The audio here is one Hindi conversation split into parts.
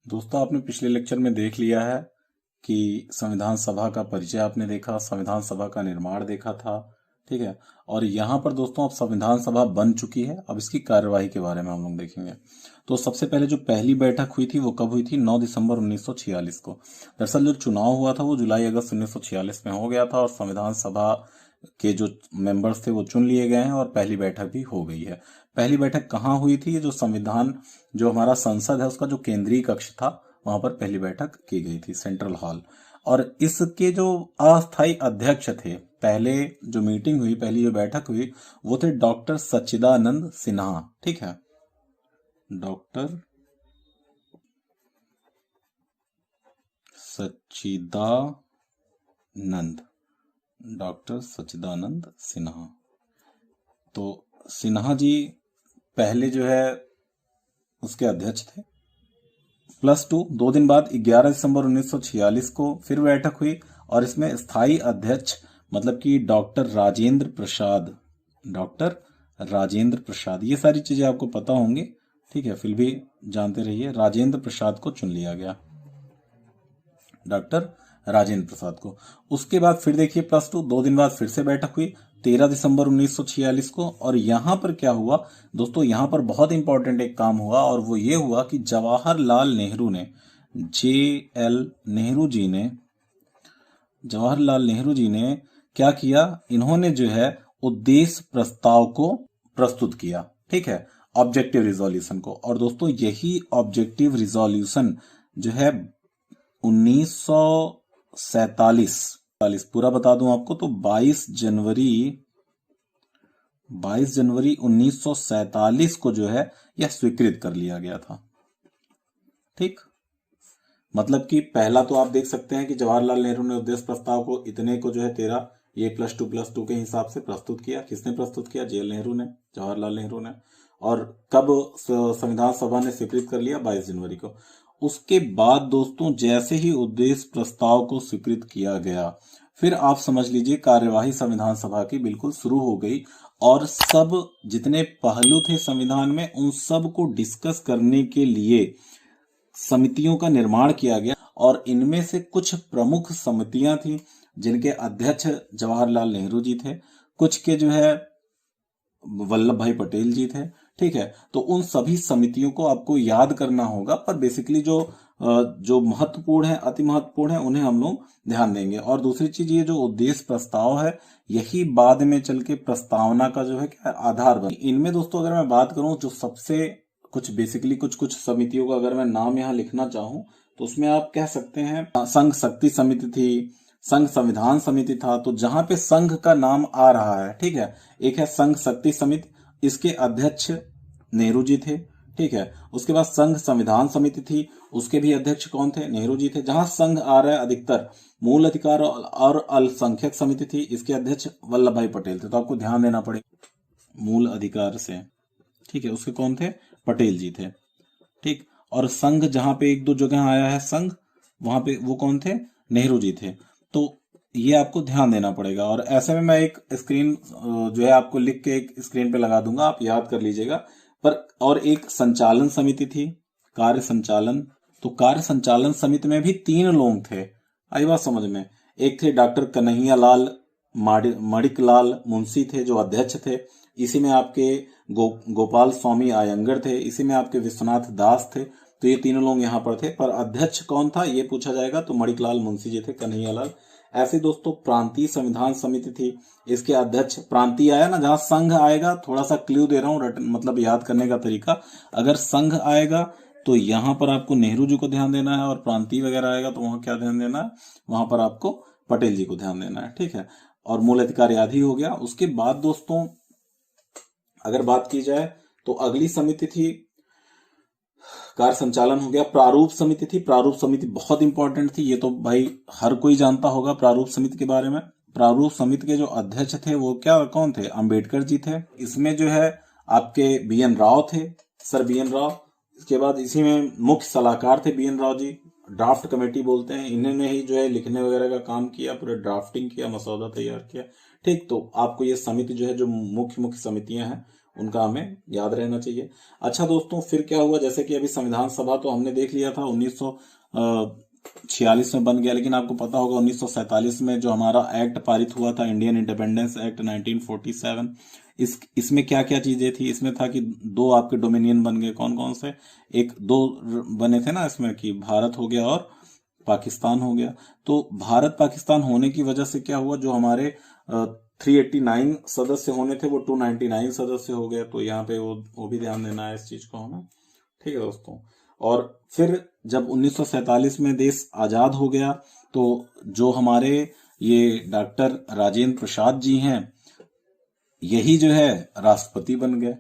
दोस्तों, आपने पिछले लेक्चर में देख लिया है कि संविधान सभा का परिचय आपने देखा, संविधान सभा का निर्माण देखा था। ठीक है। और यहाँ पर दोस्तों अब संविधान सभा बन चुकी है। अब इसकी कार्यवाही के बारे में हम लोग देखेंगे। तो सबसे पहले जो पहली बैठक हुई थी वो कब हुई थी? 9 दिसंबर 1946 को। दरअसल जो चुनाव हुआ था वो जुलाई अगस्त 1946 में हो गया था और संविधान सभा के जो मेंबर्स थे वो चुन लिए गए हैं और पहली बैठक भी हो गई है। पहली बैठक कहाँ हुई थी? जो संविधान, जो हमारा संसद है उसका जो केंद्रीय कक्ष था वहां पर पहली बैठक की गई थी, सेंट्रल हॉल। और इसके जो अस्थायी अध्यक्ष थे, पहले जो मीटिंग हुई, पहली जो बैठक हुई वो थे डॉक्टर सच्चिदानंद सिन्हा। ठीक है, डॉक्टर सच्चिदानंद, डॉक्टर सच्चिदानंद सिन्हा। तो सिन्हा जी पहले जो है उसके अध्यक्ष थे। +2 2 दिन बाद 11 दिसंबर 1946 को फिर बैठक हुई और इसमें स्थायी अध्यक्ष मतलब कि डॉक्टर राजेंद्र प्रसाद, डॉक्टर राजेंद्र प्रसाद, ये सारी चीजें आपको पता होंगी। ठीक है, फिर भी जानते रहिए। राजेंद्र प्रसाद को चुन लिया गया, डॉक्टर राजेंद्र प्रसाद को। उसके बाद फिर देखिए +2 2 दिन बाद फिर से बैठक हुई 13 दिसंबर 1946 को। और यहां पर क्या हुआ दोस्तों? यहां पर बहुत इंपॉर्टेंट एक काम हुआ और वो ये हुआ कि जवाहरलाल नेहरू ने, JL नेहरू जी ने, जवाहरलाल नेहरू जी ने क्या किया? इन्होंने जो है उद्देश्य प्रस्ताव को प्रस्तुत किया। ठीक है, ऑब्जेक्टिव रिजोल्यूशन को। और दोस्तों यही ऑब्जेक्टिव रिजोल्यूशन जो है 1947, पूरा बता दूं आपको तो 22 जनवरी 1947 को जो है यह स्वीकृत कर लिया गया था। ठीक, मतलब कि पहला तो आप देख सकते हैं कि जवाहरलाल नेहरू ने उद्देश्य प्रस्ताव को इतने को जो है 13 ये +2 के हिसाब से प्रस्तुत किया। किसने प्रस्तुत किया? JL नेहरू ने, जवाहरलाल नेहरू ने। और कब संविधान सभा ने स्वीकृत कर लिया? 22 जनवरी को। उसके बाद दोस्तों जैसे ही उद्देश्य प्रस्ताव को स्वीकृत किया गया, फिर आप समझ लीजिए कार्यवाही संविधान सभा की बिल्कुल शुरू हो गई और सब जितने पहलू थे संविधान में उन सब को डिस्कस करने के लिए समितियों का निर्माण किया गया। और इनमें से कुछ प्रमुख समितियां थी जिनके अध्यक्ष जवाहरलाल नेहरू जी थे, कुछ के जो है वल्लभ भाई पटेल जी थे। ठीक है, तो उन सभी समितियों को आपको याद करना होगा, पर बेसिकली जो महत्वपूर्ण है, अति महत्वपूर्ण है, उन्हें हम लोग ध्यान देंगे। और दूसरी चीज, ये जो उद्देश्य प्रस्ताव है यही बाद में चल के प्रस्तावना का जो है क्या आधार बने। इनमें दोस्तों अगर मैं बात करूं जो सबसे कुछ बेसिकली कुछ समितियों का अगर मैं नाम यहाँ लिखना चाहूं तो उसमें आप कह सकते हैं संघ शक्ति समिति थी, संघ संविधान समिति था। तो जहां पे संघ का नाम आ रहा है, ठीक है, एक है संघ शक्ति समिति, इसके अध्यक्ष नेहरू जी थे। ठीक है, उसके बाद संघ संविधान समिति थी, उसके भी अध्यक्ष कौन थे? नेहरू जी थे। जहां संघ आ रहा है अधिकतर, मूल अधिकार और अल्पसंख्यक समिति थी, इसके अध्यक्ष वल्लभ भाई पटेल थे। तो आपको ध्यान देना पड़ेगा मूल अधिकार से। ठीक है, उसके कौन थे? पटेल जी थे। ठीक, और संघ जहां पे एक दो जगह आया है संघ, वहां पे वो कौन थे? नेहरू जी थे। तो ये आपको ध्यान देना पड़ेगा। और ऐसे में मैं एक स्क्रीन जो है आपको लिख के एक स्क्रीन पे लगा दूंगा, आप याद कर लीजिएगा। पर और एक संचालन समिति थी, कार्य संचालन। तो कार्य संचालन समिति में भी 3 लोग थे। आई बात समझ में? एक थे डॉक्टर कन्हैया लाल मणिकलाल मुंशी थे जो अध्यक्ष थे। इसी में आपके गोपाल स्वामी आयंगर थे। इसी में आपके विश्वनाथ दास थे। तो ये 3 लोग यहाँ पर थे। पर अध्यक्ष कौन था ये पूछा जाएगा तो मणिकलाल मुंशी जी थे, कन्हैया लाल। ऐसे दोस्तों प्रांतीय संविधान समिति थी, इसके अध्यक्ष, प्रांतीय आया ना, जहां संघ आएगा, थोड़ा सा क्ल्यू दे रहा हूं, मतलब याद करने का तरीका। अगर संघ आएगा तो यहां पर आपको नेहरू जी को ध्यान देना है, और प्रांतीय वगैरह आएगा तो वहां क्या ध्यान देना है? वहां पर आपको पटेल जी को ध्यान देना है। ठीक है, और मूल अधिकार आदि हो गया। उसके बाद दोस्तों अगर बात की जाए तो अगली समिति थी, कार्य संचालन हो गया, प्रारूप समिति थी। प्रारूप समिति बहुत इंपॉर्टेंट थी, ये तो भाई हर कोई जानता होगा प्रारूप समिति के बारे में। प्रारूप समिति के जो अध्यक्ष थे वो क्या कौन थे? अंबेडकर जी थे। इसमें जो है आपके BN राव थे, सर BN राव। इसके बाद इसी में मुख्य सलाहकार थे BN Rao ji, draft committee बोलते हैं, इन्होंने ही जो है लिखने वगैरह का काम किया, पूरे ड्राफ्टिंग किया, मसौदा तैयार किया। ठीक, तो आपको ये समिति जो है, जो मुख्य समितियां हैं उनका हमें याद रहना चाहिए। अच्छा दोस्तों, फिर क्या हुआ, जैसे कि अभी संविधान सभा तो हमने देख लिया था 1946 में बन गया, लेकिन आपको पता होगा 1947 में जो हमारा एक्ट पारित हुआ था, इंडियन इंडिपेंडेंस एक्ट 1947, इसमें क्या क्या चीजें थी, इसमें था कि दो आपके डोमिनियन बन गए। कौन कौन से? एक दो बने थे ना इसमें, कि भारत हो गया और पाकिस्तान हो गया। तो भारत पाकिस्तान होने की वजह से क्या हुआ, जो हमारे 389 सदस्य होने थे वो 299 सदस्य हो गए। तो यहाँ पे वो भी ध्यान देना है इस चीज को हमें। ठीक है दोस्तों। और फिर जब 1947 में देश आजाद हो गया, तो जो हमारे ये डॉक्टर राजेंद्र प्रसाद जी हैं, यही जो है राष्ट्रपति बन गए।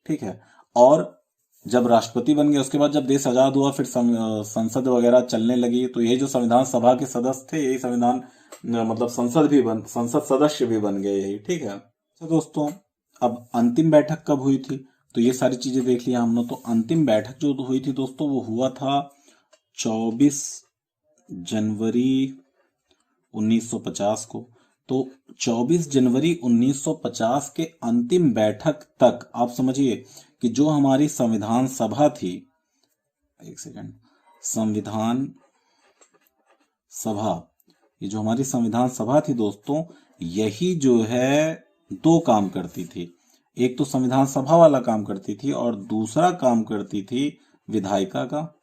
ठीक है। और जब राष्ट्रपति बन गए, उसके बाद जब देश आजाद हुआ, फिर संसद वगैरह चलने लगी, तो यही जो संविधान सभा के सदस्य थे, यही संविधान मतलब संसद सदस्य भी बन गए यही। ठीक है। तो दोस्तों, अब अंतिम बैठक कब हुई थी, तो ये सारी चीजें देख लिया हमने। तो अंतिम बैठक जो हुई थी दोस्तों, वो हुआ था 24 जनवरी 1950 को। तो 24 जनवरी 1950 के अंतिम बैठक तक आप समझिए कि जो हमारी संविधान सभा थी, एक सेकंड, संविधान सभा, ये जो हमारी संविधान सभा थी दोस्तों, यही जो है दो काम करती थी। एक तो संविधान सभा वाला काम करती थी, और दूसरा काम करती थी विधायिका का।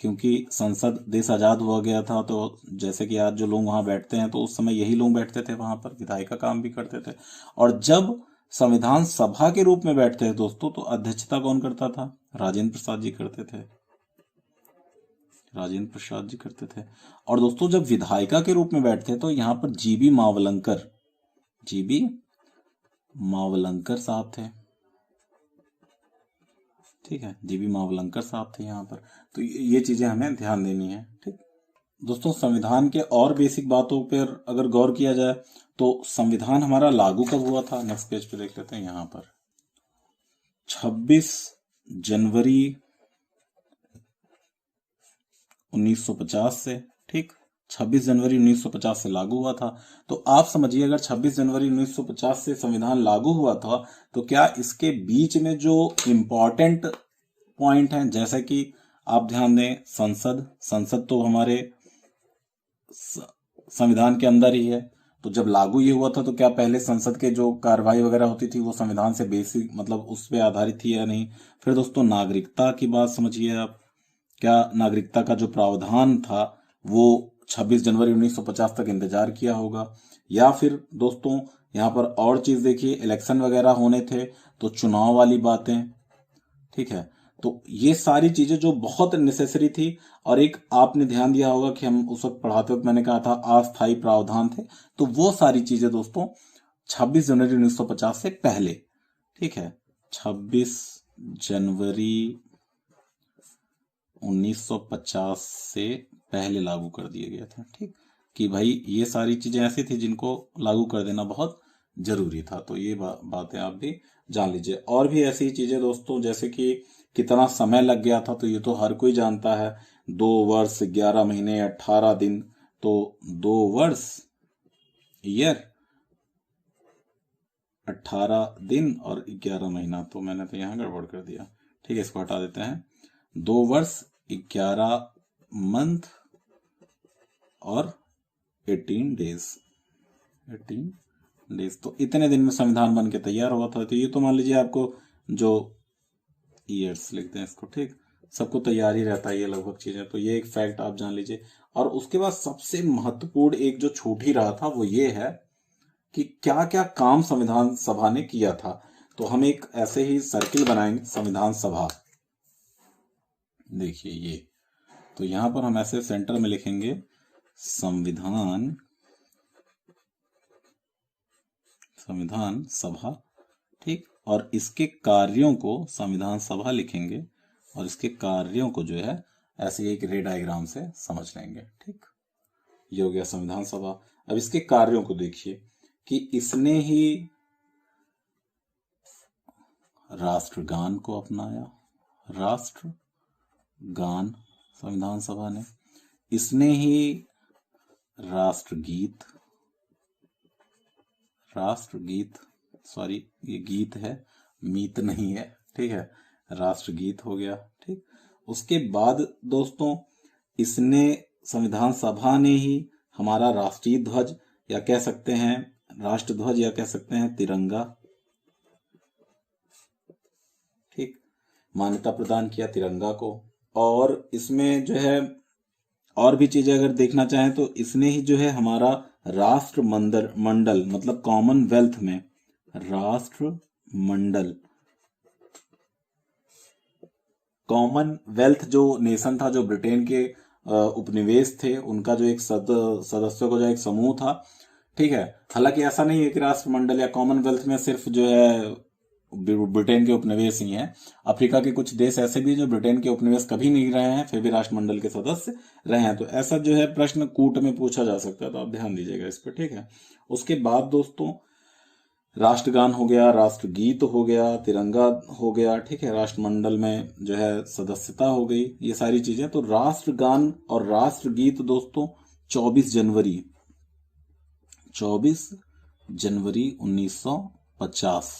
क्योंकि संसद, देश आजाद हुआ गया था, तो जैसे कि आज जो लोग वहां बैठते हैं, तो उस समय यही लोग बैठते थे वहां पर, विधायिका का काम भी करते थे। और जब संविधान सभा के रूप में बैठते थे दोस्तों, तो अध्यक्षता कौन करता था? राजेंद्र प्रसाद जी करते थे। राजेंद्र प्रसाद जी करते थे। और दोस्तों, जब विधायिका के रूप में बैठते तो यहाँ पर जीबी मावलंकर साहब थे। ठीक है, जीबी मावलंकर साहब थे यहाँ पर। तो ये चीजें हमें ध्यान देनी है। ठीक दोस्तों, संविधान के और बेसिक बातों पर अगर गौर किया जाए, तो संविधान हमारा लागू कब हुआ था, नेक्स्ट पेज पे देख लेते हैं। यहाँ पर 26 जनवरी 1950 से, ठीक, 26 जनवरी 1950 से लागू हुआ था। तो आप समझिए, अगर 26 जनवरी 1950 से संविधान लागू हुआ था, तो क्या इसके बीच में जो इम्पोर्टेंट पॉइंट हैं, जैसे कि आप ध्यान दें, संसद तो हमारे संविधान के अंदर ही है। तो जब लागू ये हुआ था, तो क्या पहले संसद के जो कार्रवाई वगैरह होती थी, वो संविधान से बेसिक मतलब उस पर आधारित थी या नहीं? फिर दोस्तों, नागरिकता की बात समझिए आप। क्या नागरिकता का जो प्रावधान था, वो 26 जनवरी 1950 तक इंतजार किया होगा? या फिर दोस्तों, यहाँ पर और चीज देखिए, इलेक्शन वगैरह होने थे, तो चुनाव वाली बातें। ठीक है। तो ये सारी चीजें जो बहुत नेसेसरी थी, और एक आपने ध्यान दिया होगा कि हम उस वक्त पढ़ाते वक्त मैंने कहा था अस्थायी प्रावधान थे, तो वो सारी चीजें दोस्तों 26 जनवरी 1950 से पहले, ठीक है, 26 जनवरी 1950 से पहले लागू कर दिए गए थे। ठीक, कि भाई ये सारी चीजें ऐसी थी जिनको लागू कर देना बहुत जरूरी था। तो ये बातें आप भी जान लीजिए। और भी ऐसी चीजें दोस्तों, जैसे कि कितना समय लग गया था, तो ये तो हर कोई जानता है। 2 वर्ष 11 महीने 18 दिन। तो 2 वर्ष, ईयर, 18 दिन और 11 महीना। तो मैंने तो यहाँ गड़बड़ कर दिया। ठीक है, इसको हटा देते हैं। 2 वर्ष 11 मंथ और 18 डेज। तो इतने दिन में संविधान बन के तैयार हुआ था। तो ये तो मान लीजिए आपको जो ईयर्स लिखते हैं इसको, ठीक, सबको तैयार ही रहता है ये लगभग चीजें। तो ये एक फैक्ट आप जान लीजिए। और उसके बाद सबसे महत्वपूर्ण एक जो छूट ही रहा था, वो ये है कि क्या क्या काम संविधान सभा ने किया था। तो हम एक ऐसे ही सर्किल बनाएंगे, संविधान सभा। देखिए ये, तो यहां पर हम ऐसे सेंटर में लिखेंगे संविधान सभा, ठीक, और इसके कार्यों को संविधान सभा लिखेंगे, और इसके कार्यों को जो है ऐसे एक रे डायग्राम से समझ लेंगे। ठीक, ये हो गया संविधान सभा। अब इसके कार्यों को देखिए कि इसने ही राष्ट्रगान को अपनाया, राष्ट्रगान संविधान सभा ने। इसने ही राष्ट्रगीत सॉरी ये गीत है, मीत नहीं है, ठीक है, राष्ट्रगीत हो गया। ठीक, उसके बाद दोस्तों इसने संविधान सभा ने ही हमारा राष्ट्रीय ध्वज या कह सकते हैं राष्ट्रध्वज या कह सकते हैं तिरंगा, ठीक, मान्यता प्रदान किया तिरंगा को। और इसमें जो है और भी चीजें अगर देखना चाहें तो इसने ही जो है हमारा राष्ट्र मंडल मतलब कॉमनवेल्थ में राष्ट्र मंडल, कॉमनवेल्थ जो नेशन था, जो ब्रिटेन के उपनिवेश थे, उनका जो एक सदस्यों का जो एक समूह था, ठीक है। हालांकि ऐसा नहीं है कि राष्ट्रमंडल या कॉमनवेल्थ में सिर्फ जो है ब्रिटेन के उपनिवेश ही हैं। अफ्रीका के कुछ देश ऐसे भी जो ब्रिटेन के उपनिवेश कभी नहीं रहे हैं फिर भी राष्ट्रमंडल के सदस्य रहे हैं। तो ऐसा जो है प्रश्न कूट में पूछा जा सकता है, तो आप ध्यान दीजिएगा इस पर, ठीक है। उसके बाद दोस्तों राष्ट्रगान हो गया, राष्ट्रगीत हो गया, तिरंगा हो गया, ठीक है, राष्ट्रमंडल में जो है सदस्यता हो गई, ये सारी चीजें। तो राष्ट्रगान और राष्ट्रगीत दोस्तों 24 जनवरी 1950,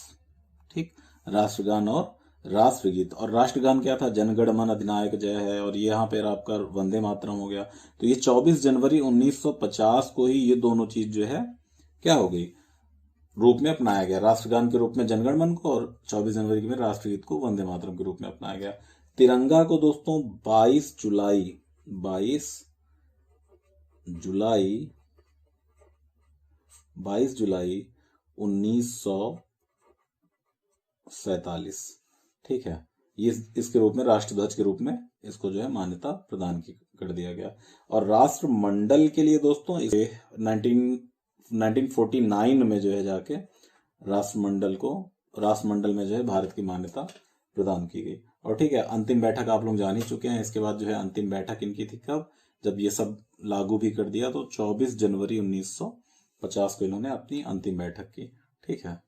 ठीक, राष्ट्रगान और राष्ट्रगीत। और राष्ट्रगान क्या था, जनगण मन अधिनायक जय है, और यहाँ पे आपका वंदे मातरम हो गया। तो ये 24 जनवरी 1950 को ही ये दोनों चीज जो है क्या हो गई, रूप में अपनाया गया। राष्ट्रगान के रूप में जनगण मन को और 24 जनवरी में राष्ट्रगीत को वंदे मातरम के रूप में अपनाया गया। तिरंगा को दोस्तों 22 जुलाई 1947, ठीक है, ये इसके रूप में राष्ट्रध्वज के रूप में इसको जो है मान्यता प्रदान कर दिया गया। और राष्ट्रमंडल के लिए दोस्तों 1949 में जो है जाके राष्ट्रमंडल में जो है भारत की मान्यता प्रदान की गई। और ठीक है, अंतिम बैठक आप लोग जान ही चुके हैं। इसके बाद जो है अंतिम बैठक इनकी थी कब, जब ये सब लागू भी कर दिया, तो 24 जनवरी 1950 को इन्होंने अपनी अंतिम बैठक की, ठीक है।